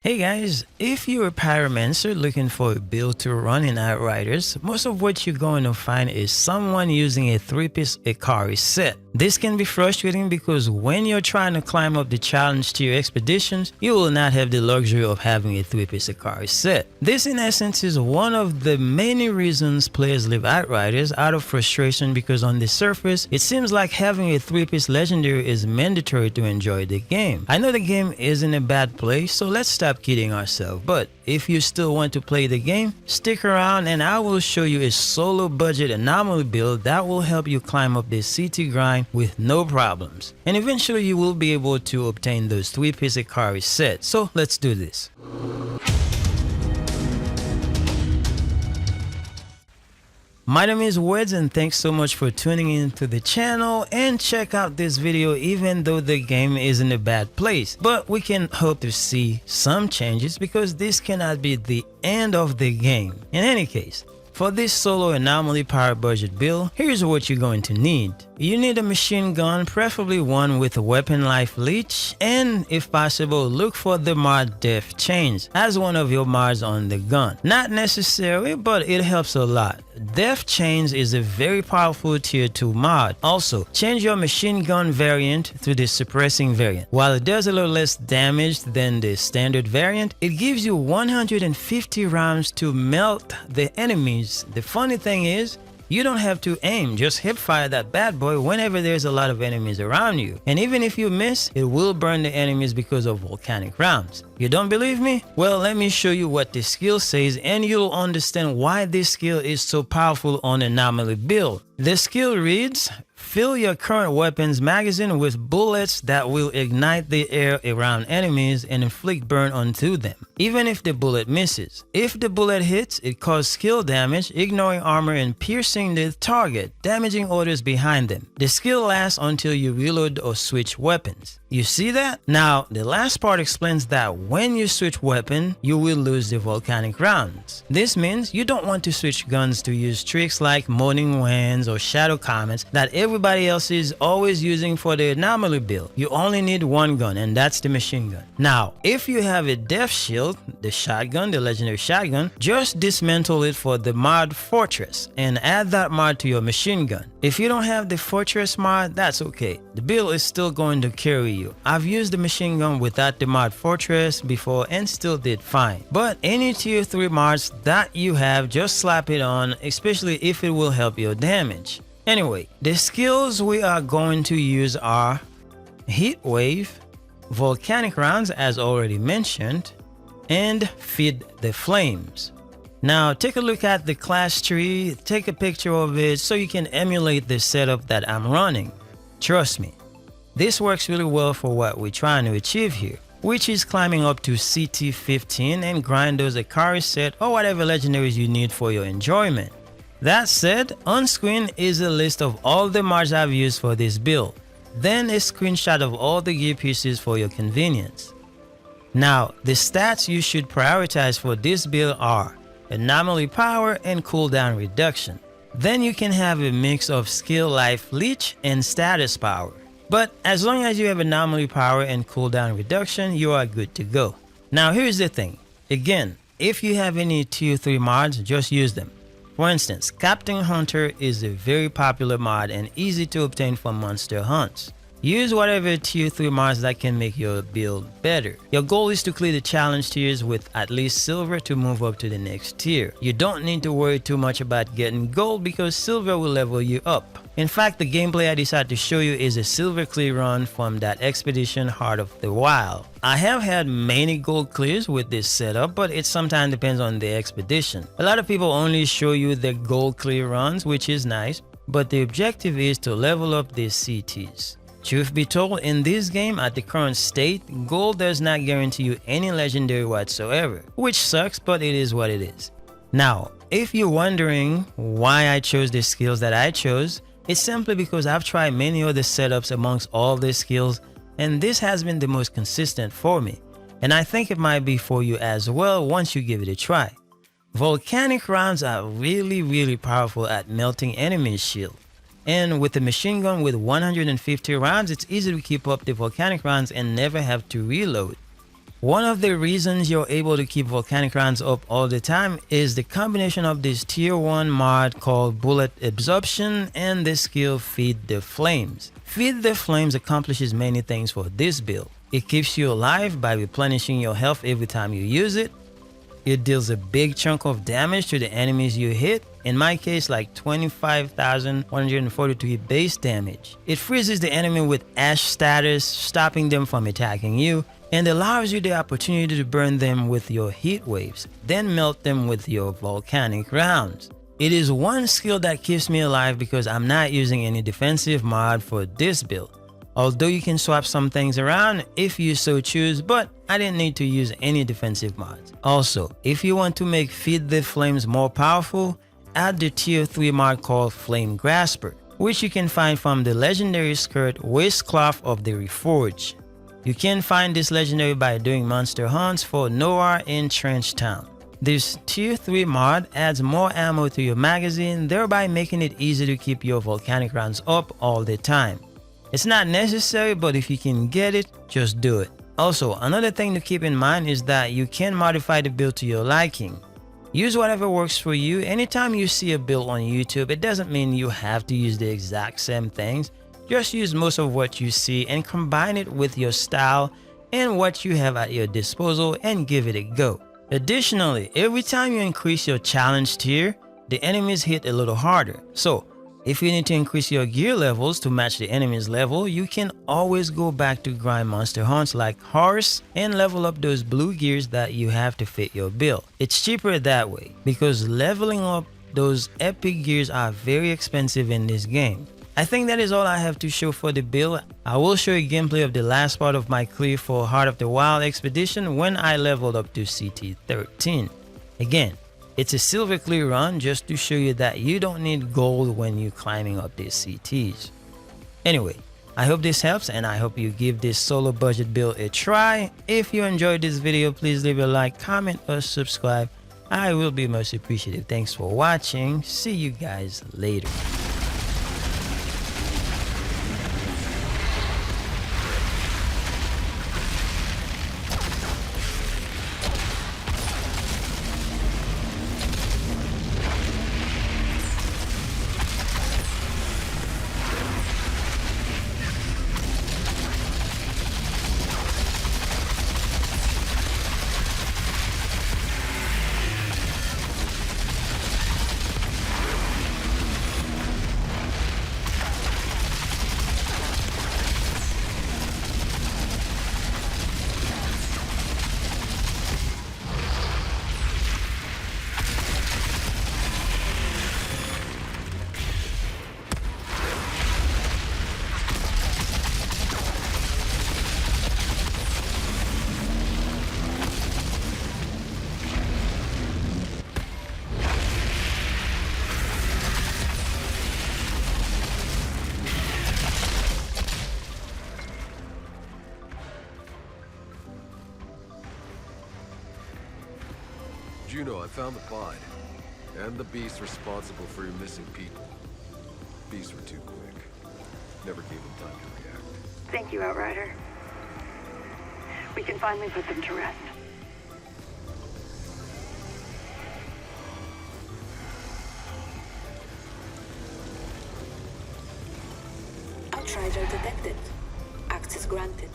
Hey guys, if you're a Pyromancer looking for a build to run in Outriders, most of what you're going to find is someone using a 3-piece Ikari set. This can be frustrating because when you're trying to climb up the challenge to your expeditions, you will not have the luxury of having a 3-piece Ikari set. This in essence is one of the many reasons players leave Outriders out of frustration, because on the surface, it seems like having a 3-piece legendary is mandatory to enjoy the game. I know the game is in a bad place, so let's stop kidding ourselves, but if you still want to play the game, stick around and I will show you a solo budget anomaly build that will help you climb up this CT grind with no problems, and eventually you will be able to obtain those 3-piece Ikari sets. So let's do this. My name is Weds and thanks so much for tuning in to the channel, and check out this video even though the game is in a bad place. But we can hope to see some changes because this cannot be the end of the game. In any case, for this solo anomaly power budget build, here's what you're going to need. You need a machine gun, preferably one with a weapon life leech, and if possible, look for the mod Def Change as one of your mods on the gun. Not necessary, but it helps a lot. Def Change is a very powerful tier 2 mod. Also, change your machine gun variant to the suppressing variant. While it does a little less damage than the standard variant, it gives you 150 rounds to melt the enemies. The funny thing is, you don't have to aim, just hip fire that bad boy whenever there's a lot of enemies around you. And even if you miss, it will burn the enemies because of volcanic rounds. You don't believe me? Well, let me show you what this skill says and you'll understand why this skill is so powerful on anomaly build. The skill reads, fill your current weapon's magazine with bullets that will ignite the air around enemies and inflict burn onto them, even if the bullet misses. If the bullet hits, it causes skill damage, ignoring armor and piercing the target, damaging others behind them. The skill lasts until you reload or switch weapons. You see that? Now, the last part explains that when you switch weapon, you will lose the volcanic rounds. This means you don't want to switch guns to use tricks like Morning Winds or Shadow Comets that everybody else is always using for the anomaly build. You only need one gun, and that's the machine gun. Now, if you have a Def Shield, the shotgun, the legendary shotgun, just dismantle it for the mod Fortress and add that mod to your machine gun. If you don't have the Fortress mod, that's okay. The build is still going to carry you. I've used the machine gun without the mod Fortress before and still did fine. But any tier 3 mods that you have, just slap it on, especially if it will help your damage. Anyway, the skills we are going to use are Heat Wave, Volcanic Rounds as already mentioned, and Feed the Flames. Now take a look at the class tree, take a picture of it so you can emulate the setup that I'm running. Trust me, this works really well for what we're trying to achieve here, which is climbing up to CT15 and grind those Ikari set or whatever legendaries you need for your enjoyment. That said, on screen is a list of all the mods I've used for this build, then a screenshot of all the gear pieces for your convenience. Now, the stats you should prioritize for this build are anomaly power and cooldown reduction. Then you can have a mix of skill life leech and status power. But as long as you have anomaly power and cooldown reduction, you are good to go. Now here's the thing. Again, if you have any tier 3 mods, just use them. For instance, Captain Hunter is a very popular mod and easy to obtain from monster hunts. Use whatever tier 3 mods that can make your build better. Your goal is to clear the challenge tiers with at least silver to move up to the next tier. You don't need to worry too much about getting gold because silver will level you up. In fact, the gameplay I decided to show you is a silver clear run from that expedition Heart of the Wild. I have had many gold clears with this setup, but it sometimes depends on the expedition. A lot of people only show you the gold clear runs, which is nice, but the objective is to level up these CTs. Truth be told, in this game at the current state, gold does not guarantee you any legendary whatsoever, which sucks, but it is what it is. Now, if you're wondering why I chose the skills that I chose, it's simply because I've tried many other setups amongst all the skills, and this has been the most consistent for me, and I think it might be for you as well once you give it a try. Volcanic rounds are really powerful at melting enemy's shield. And with a machine gun with 150 rounds, it's easy to keep up the volcanic rounds and never have to reload. One of the reasons you're able to keep volcanic rounds up all the time is the combination of this tier 1 mod called bullet absorption and the skill Feed the Flames. Feed the Flames accomplishes many things for this build. It keeps you alive by replenishing your health every time you use it. It deals a big chunk of damage to the enemies you hit, in my case like 25,143 base damage. It freezes the enemy with ash status, stopping them from attacking you, and allows you the opportunity to burn them with your heat waves, then melt them with your volcanic rounds. It is one skill that keeps me alive because I'm not using any defensive mod for this build. Although you can swap some things around if you so choose, but I didn't need to use any defensive mods. Also, if you want to make Feed the Flames more powerful, add the tier 3 mod called Flame Grasper, which you can find from the legendary skirt Waistcloth of the Reforged. You can find this legendary by doing monster hunts for Noir in Trench Town. This tier 3 mod adds more ammo to your magazine, thereby making it easy to keep your volcanic rounds up all the time. It's not necessary, but if you can get it, just do it. Also, another thing to keep in mind is that you can modify the build to your liking. Use whatever works for you. Anytime you see a build on YouTube, it doesn't mean you have to use the exact same things. Just use most of what you see and combine it with your style and what you have at your disposal and give it a go. Additionally, every time you increase your challenge tier, the enemies hit a little harder. So, if you need to increase your gear levels to match the enemy's level, you can always go back to grind monster hunts like Horse and level up those blue gears that you have to fit your build. It's cheaper that way because leveling up those epic gears are very expensive in this game. I think that is all I have to show for the build. I will show you gameplay of the last part of my clear for Heart of the Wild expedition when I leveled up to CT13. Again, it's a silver clear run just to show you that you don't need gold when you're climbing up these CTs. Anyway, I hope this helps and I hope you give this solo budget build a try. If you enjoyed this video, please leave a like, comment or subscribe. I will be most appreciative. Thanks for watching. See you guys later. Juno, I found the pod, and the beast responsible for your missing people. Beasts were too quick. Never gave them time to react. Thank you, Outrider. We can finally put them to rest. Outrider detected. Access granted.